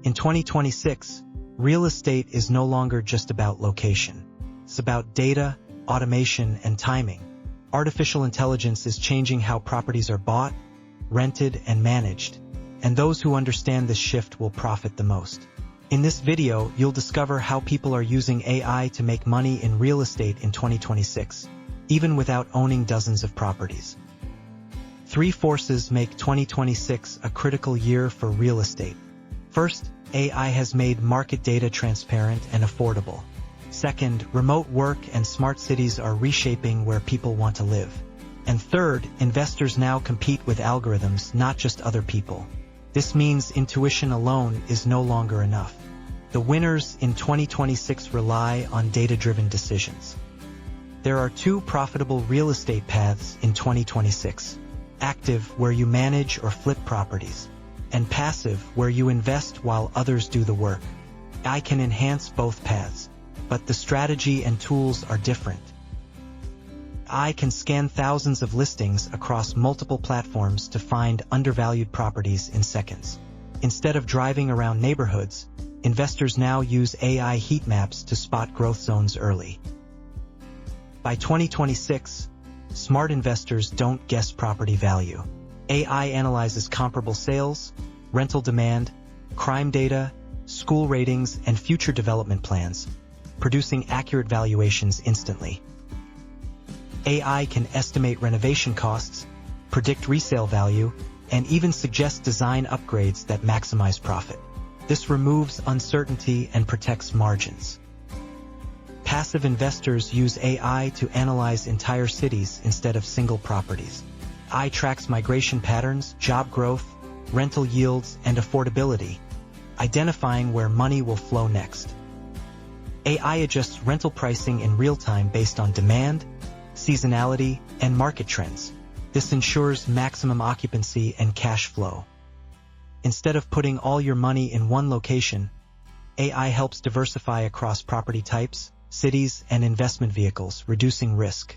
In 2026, real estate is no longer just about location. It's about data, automation, and timing. Artificial intelligence is changing how properties are bought, rented, and managed, and those who understand this shift will profit the most. In this video, you'll discover how people are using AI to make money in real estate in 2026, even without owning dozens of properties. 3 forces make 2026 a critical year for real estate. First, AI has made market data transparent and affordable. Second, remote work and smart cities are reshaping where people want to live. And third, investors now compete with algorithms, not just other people. This means intuition alone is no longer enough. The winners in 2026 rely on data-driven decisions. There are 2 profitable real estate paths in 2026. Active, where you manage or flip properties, and passive, where you invest while others do the work. AI can enhance both paths, but the strategy and tools are different. AI can scan thousands of listings across multiple platforms to find undervalued properties in seconds. Instead of driving around neighborhoods, investors now use AI heat maps to spot growth zones early. By 2026, smart investors don't guess property value. AI analyzes comparable sales, rental demand, crime data, school ratings, and future development plans, producing accurate valuations instantly. AI can estimate renovation costs, predict resale value, and even suggest design upgrades that maximize profit. This removes uncertainty and protects margins. Passive investors use AI to analyze entire cities instead of single properties. AI tracks migration patterns, job growth, rental yields, and affordability, identifying where money will flow next. AI adjusts rental pricing in real time based on demand, seasonality, and market trends. This ensures maximum occupancy and cash flow. Instead of putting all your money in one location, AI helps diversify across property types, cities, and investment vehicles, reducing risk.